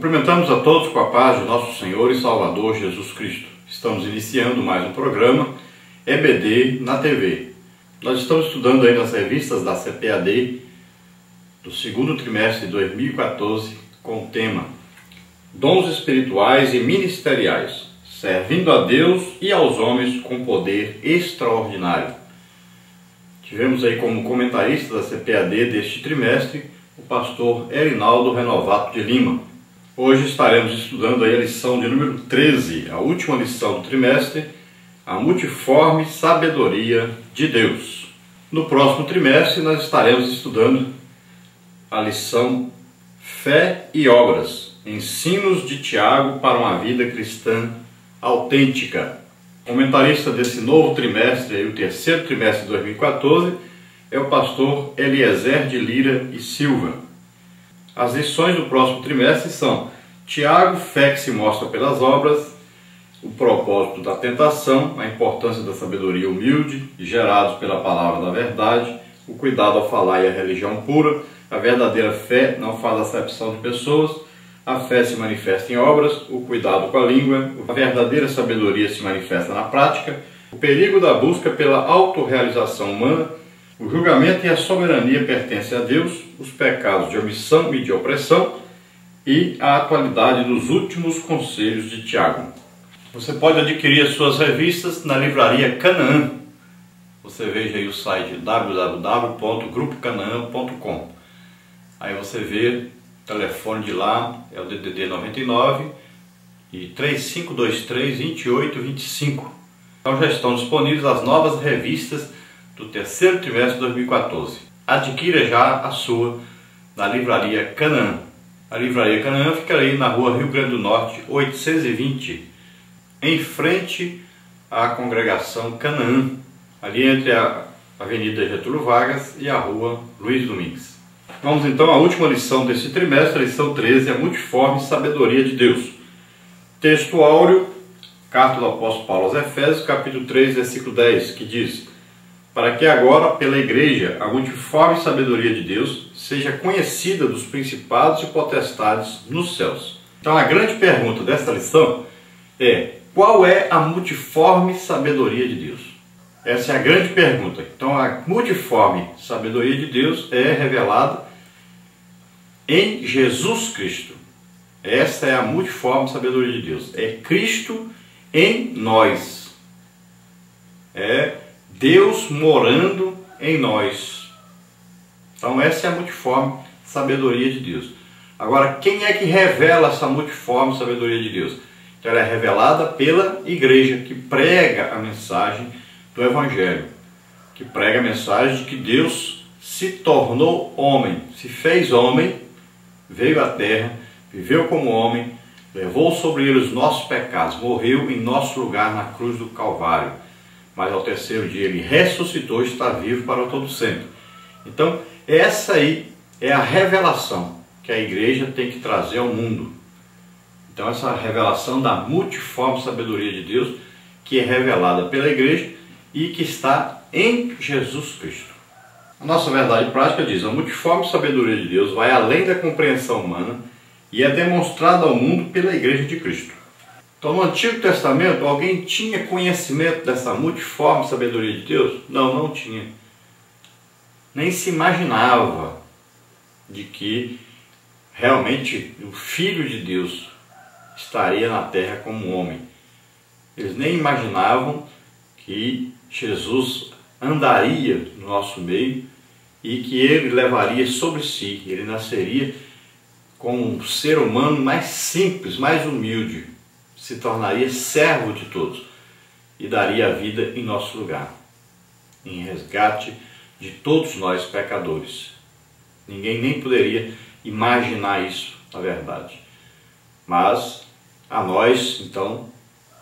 Cumprimentamos a todos com a paz de nosso Senhor e Salvador Jesus Cristo. Estamos iniciando mais um programa EBD na TV. Nós estamos estudando aí nas revistas da CPAD do segundo trimestre de 2014 com o tema Dons Espirituais e Ministeriais, servindo a Deus e aos homens com poder extraordinário. Tivemos aí como comentarista da CPAD deste trimestre o pastor Erinaldo Renovato de Lima. Hoje estaremos estudando aí a lição de número 13, a última lição do trimestre, a multiforme sabedoria de Deus. No próximo trimestre nós estaremos estudando a lição Fé e Obras, ensinos de Tiago para uma vida cristã autêntica. O comentarista desse novo trimestre, o terceiro trimestre de 2014, é o pastor Eliezer de Lira e Silva. As lições do próximo trimestre são Tiago, fé que se mostra pelas obras, o propósito da tentação, a importância da sabedoria humilde, gerados pela palavra da verdade, o cuidado ao falar e a religião pura, a verdadeira fé não faz acepção de pessoas, a fé se manifesta em obras, o cuidado com a língua, a verdadeira sabedoria se manifesta na prática, o perigo da busca pela autorrealização humana, o julgamento e a soberania pertencem a Deus, os pecados de omissão e de opressão e a atualidade dos últimos conselhos de Tiago. Você pode adquirir as suas revistas na livraria Canaã. Você veja aí o site www.grupocanaan.com. Aí você vê o telefone de lá, é o DDD 99 e 3523-2825. Então já estão disponíveis as novas revistas do terceiro trimestre de 2014. Adquira já a sua na livraria Canaã. A livraria Canaã fica aí na rua Rio Grande do Norte, 820, em frente à congregação Canaã, ali entre a Avenida Getúlio Vargas e a rua Luiz Domingues. Vamos então à última lição desse trimestre, a lição 13, a multiforme sabedoria de Deus. Texto áureo, carta do apóstolo Paulo aos Efésios, capítulo 3, versículo 10, que diz: para que agora, pela igreja, a multiforme sabedoria de Deus seja conhecida dos principados e potestades nos céus. Então a grande pergunta desta lição é: qual é a multiforme sabedoria de Deus? Essa é a grande pergunta. Então a multiforme sabedoria de Deus é revelada em Jesus Cristo. Esta é a multiforme sabedoria de Deus. É Cristo em nós. É Deus morando em nós. Então essa é a multiforme sabedoria de Deus. Agora, quem é que revela essa multiforme sabedoria de Deus? Então, ela é revelada pela igreja, que prega a mensagem do Evangelho, que prega a mensagem de que Deus se tornou homem, se fez homem, veio à terra, viveu como homem, levou sobre ele os nossos pecados, morreu em nosso lugar na cruz do Calvário, mas ao terceiro dia ele ressuscitou e está vivo para todo sempre. Então, essa aí é a revelação que a igreja tem que trazer ao mundo. Então, essa revelação da multiforme sabedoria de Deus, que é revelada pela igreja e que está em Jesus Cristo. A nossa verdade prática diz: a multiforme sabedoria de Deus vai além da compreensão humana e é demonstrada ao mundo pela igreja de Cristo. Então, no Antigo Testamento, alguém tinha conhecimento dessa multiforme sabedoria de Deus? Não, não tinha. Nem se imaginava de que realmente o Filho de Deus estaria na terra como homem. Eles nem imaginavam que Jesus andaria no nosso meio e que ele levaria sobre si, ele nasceria como um ser humano mais simples, mais humilde, se tornaria servo de todos e daria a vida em nosso lugar, em resgate de todos nós pecadores. Ninguém nem poderia imaginar isso, na verdade. Mas a nós, então,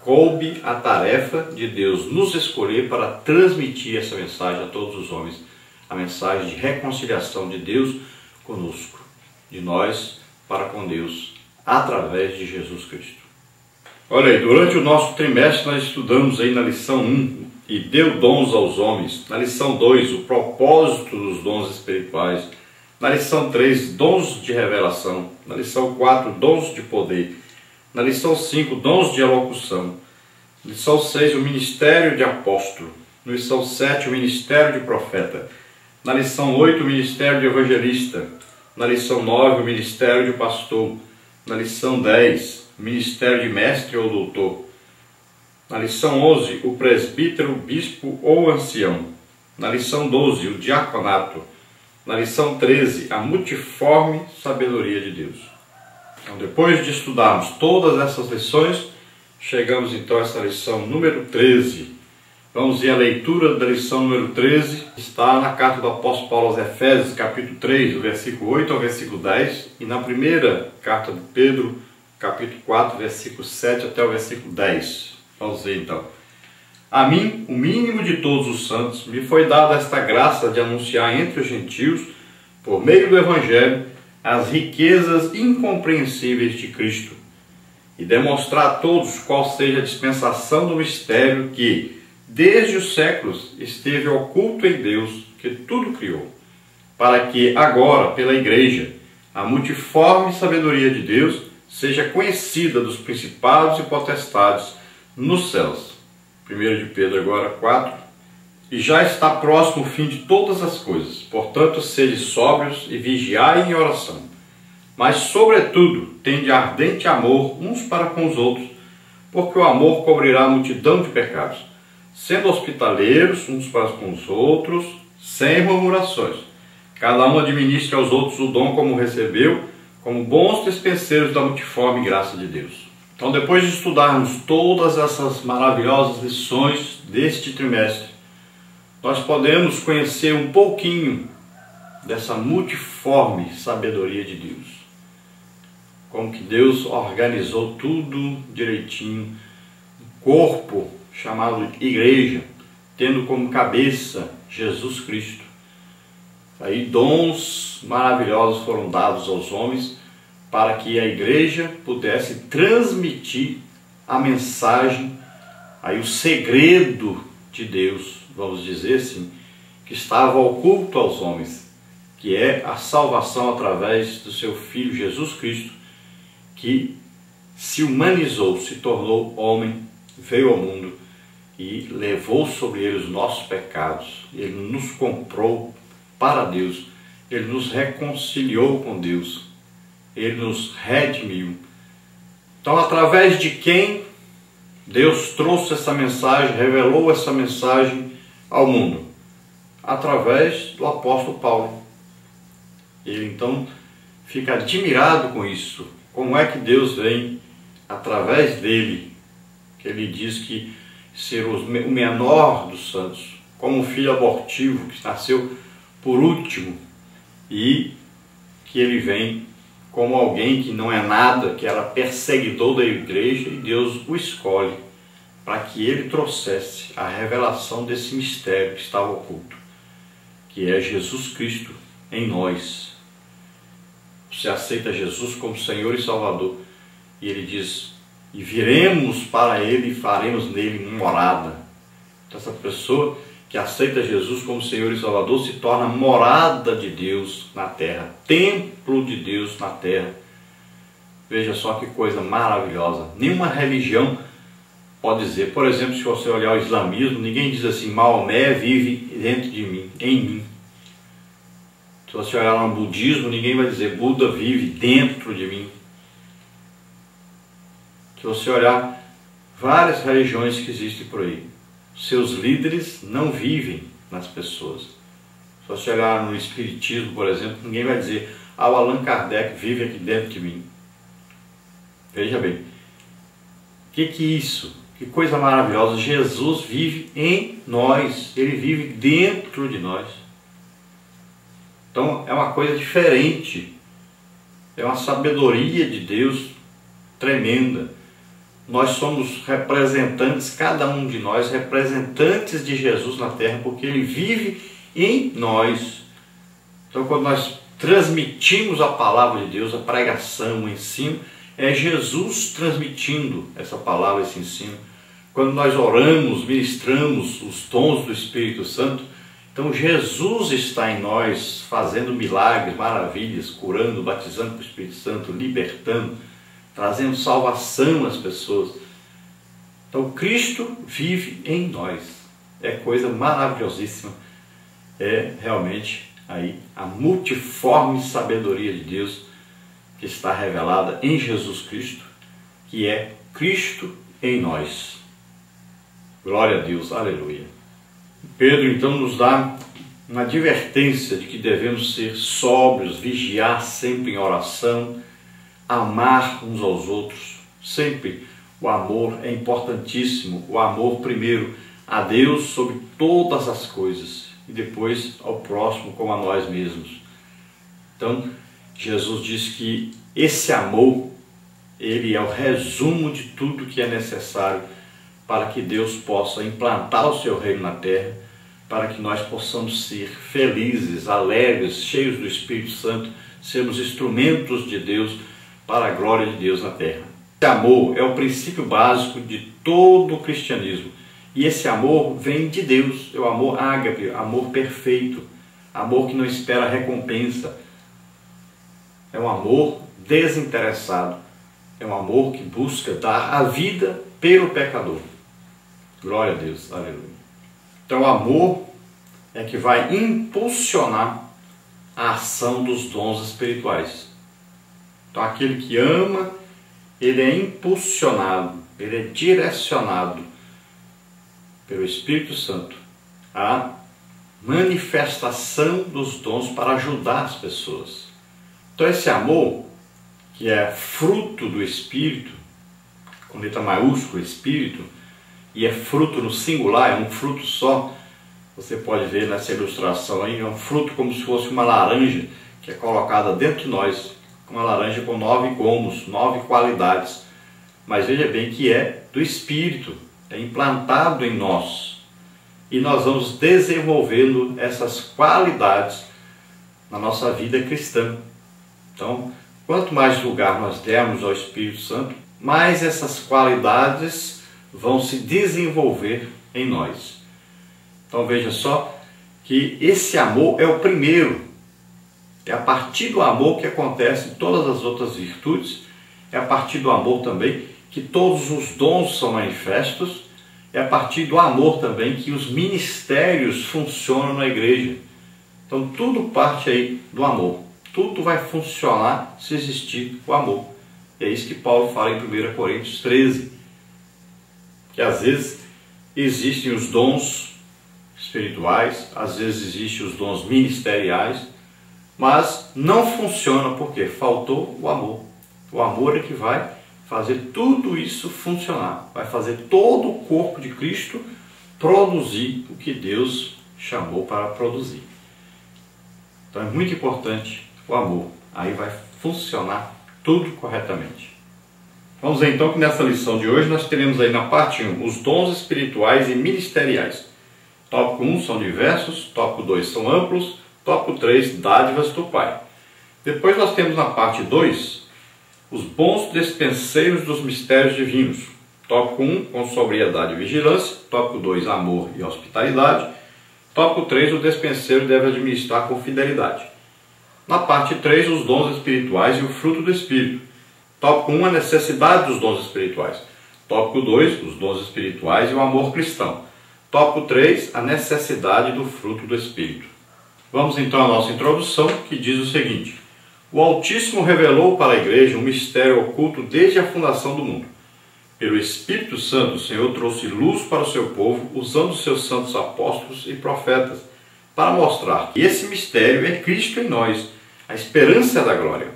coube a tarefa de Deus nos escolher para transmitir essa mensagem a todos os homens, a mensagem de reconciliação de Deus conosco, de nós para com Deus, através de Jesus Cristo. Olha aí, durante o nosso trimestre nós estudamos aí na lição 1, e deu dons aos homens. Na lição 2, o propósito dos dons espirituais. Na lição 3, dons de revelação. Na lição 4, dons de poder. Na lição 5, dons de elocução. Na lição 6, o ministério de apóstolo. Na lição 7, o ministério de profeta. Na lição 8, o ministério de evangelista. Na lição 9, o ministério de pastor. Na lição 10, o ministério de mestre ou doutor. Na lição 11, o presbítero, bispo ou ancião. Na lição 12, o diaconato. Na lição 13, a multiforme sabedoria de Deus. Então, depois de estudarmos todas essas lições, chegamos então a essa lição número 13. Vamos ver a leitura da lição número 13. Está na carta do apóstolo Paulo aos Efésios, capítulo 3, do versículo 8 ao versículo 10. E na primeira carta de Pedro, capítulo 4, versículo 7 até o versículo 10. Vamos ver então. A mim, o mínimo de todos os santos, me foi dada esta graça de anunciar entre os gentios, por meio do Evangelho, as riquezas incompreensíveis de Cristo, e demonstrar a todos qual seja a dispensação do mistério que, desde os séculos, esteve oculto em Deus, que tudo criou, para que agora, pela Igreja, a multiforme sabedoria de Deus seja conhecida dos principados e potestades nos céus. 1 de Pedro agora 4. E já está próximo o fim de todas as coisas. Portanto, sede sóbrios e vigiai em oração. Mas, sobretudo, tende ardente amor uns para com os outros, porque o amor cobrirá a multidão de pecados. Sendo hospitaleiros uns para com os outros, sem murmurações. Cada um administre aos outros o dom como recebeu, como bons dispenseiros da multiforme graça de Deus. Então, depois de estudarmos todas essas maravilhosas lições deste trimestre, nós podemos conhecer um pouquinho dessa multiforme sabedoria de Deus. Como que Deus organizou tudo direitinho, um corpo chamado igreja, tendo como cabeça Jesus Cristo. Aí dons maravilhosos foram dados aos homens, para que a igreja pudesse transmitir a mensagem, aí o segredo de Deus, vamos dizer assim, que estava oculto aos homens, que é a salvação através do seu Filho Jesus Cristo, que se humanizou, se tornou homem, veio ao mundo e levou sobre ele os nossos pecados. Ele nos comprou para Deus, ele nos reconciliou com Deus, ele nos redimiu. Então, através de quem Deus trouxe essa mensagem, revelou essa mensagem ao mundo? Através do apóstolo Paulo. Ele então fica admirado com isso. Como é que Deus vem através dele, que ele diz que ser o menor dos santos, como um filho abortivo que nasceu por último, e que ele vem como alguém que não é nada, que era perseguidor da igreja, e Deus o escolhe para que ele trouxesse a revelação desse mistério que estava oculto, que é Jesus Cristo em nós. Você aceita Jesus como Senhor e Salvador, e ele diz, e viremos para ele e faremos nele morada. Então, essa pessoa que aceita Jesus como Senhor e Salvador se torna morada de Deus na terra, templo de Deus na terra. Veja só que coisa maravilhosa. Nenhuma religião pode dizer, por exemplo, se você olhar o islamismo, ninguém diz assim, Maomé vive dentro de mim, em mim. Se você olhar no budismo, ninguém vai dizer, Buda vive dentro de mim. Se você olhar várias religiões que existem por aí, seus líderes não vivem nas pessoas. Se você olhar no Espiritismo, por exemplo, ninguém vai dizer, o Allan Kardec vive aqui dentro de mim. Veja bem, o que é isso? Que coisa maravilhosa, Jesus vive em nós, ele vive dentro de nós. Então é uma coisa diferente, é uma sabedoria de Deus tremenda. Nós somos representantes, cada um de nós, representantes de Jesus na terra, porque ele vive em nós. Então, quando nós transmitimos a palavra de Deus, a pregação, o ensino, é Jesus transmitindo essa palavra, esse ensino. Quando nós oramos, ministramos os dons do Espírito Santo, Então Jesus está em nós, fazendo milagres, maravilhas, curando, batizando com o Espírito Santo, libertando, trazendo salvação às pessoas. Então Cristo vive em nós. É coisa maravilhosíssima. É realmente aí a multiforme sabedoria de Deus que está revelada em Jesus Cristo, que é Cristo em nós. Glória a Deus, aleluia. Pedro então nos dá uma advertência de que devemos ser sóbrios, vigiar sempre em oração, amar uns aos outros. Sempre o amor é importantíssimo. O amor primeiro a Deus sobre todas as coisas e depois ao próximo como a nós mesmos. Então Jesus diz que esse amor, ele é o resumo de tudo que é necessário para que Deus possa implantar o seu reino na terra, para que nós possamos ser felizes, alegres, cheios do Espírito Santo, sermos instrumentos de Deus para a glória de Deus na terra. Esse amor é o princípio básico de todo o cristianismo. E esse amor vem de Deus, é o amor ágape, amor perfeito, amor que não espera recompensa. É um amor desinteressado, é um amor que busca dar a vida pelo pecador. Glória a Deus, aleluia. Então o amor é que vai impulsionar a ação dos dons espirituais. Então aquele que ama, ele é impulsionado, ele é direcionado pelo Espírito Santo à manifestação dos dons para ajudar as pessoas. Então esse amor, que é fruto do Espírito, com letra maiúscula, Espírito, e é fruto no singular, é um fruto só. Você pode ver nessa ilustração aí, é um fruto como se fosse uma laranja que é colocada dentro de nós, uma laranja com 9 gomos, 9 qualidades. Mas veja bem que é do Espírito, é implantado em nós. E nós vamos desenvolvendo essas qualidades na nossa vida cristã. Então, quanto mais lugar nós dermos ao Espírito Santo, mais essas qualidades vão se desenvolver em nós. Então veja só que esse amor é o primeiro. É a partir do amor que acontecem todas as outras virtudes. É a partir do amor também que todos os dons são manifestos. É a partir do amor também que os ministérios funcionam na igreja. Então tudo parte aí do amor. Tudo vai funcionar se existir o amor. É isso que Paulo fala em 1 Coríntios 13. Que às vezes existem os dons espirituais, às vezes existem os dons ministeriais, mas não funciona porque faltou o amor. O amor é que vai fazer tudo isso funcionar, vai fazer todo o corpo de Cristo produzir o que Deus chamou para produzir. Então é muito importante o amor, aí vai funcionar tudo corretamente. Vamos ver então que nessa lição de hoje nós teremos aí na parte 1 os dons espirituais e ministeriais. Tópico 1 são diversos, tópico 2 são amplos, tópico 3 dádivas do Pai. Depois nós temos na parte 2 os bons despenseiros dos mistérios divinos. Tópico 1 com sobriedade e vigilância, tópico 2 amor e hospitalidade, tópico 3 o despenseiro deve administrar com fidelidade. Na parte 3 os dons espirituais e o fruto do Espírito. Tópico 1, a necessidade dos dons espirituais. Tópico 2, os dons espirituais e o amor cristão. Tópico 3, a necessidade do fruto do Espírito. Vamos então à nossa introdução, que diz o seguinte: o Altíssimo revelou para a igreja um mistério oculto desde a fundação do mundo. Pelo Espírito Santo, o Senhor trouxe luz para o seu povo, usando os seus santos apóstolos e profetas, para mostrar que esse mistério é Cristo em nós, a esperança da glória.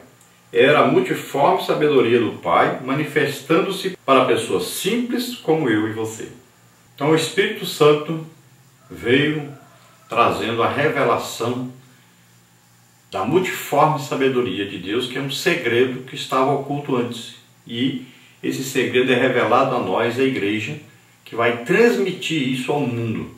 Era a multiforme sabedoria do Pai, manifestando-se para pessoas simples como eu e você. Então o Espírito Santo veio trazendo a revelação da multiforme sabedoria de Deus, que é um segredo que estava oculto antes. E esse segredo é revelado a nós, a igreja, que vai transmitir isso ao mundo.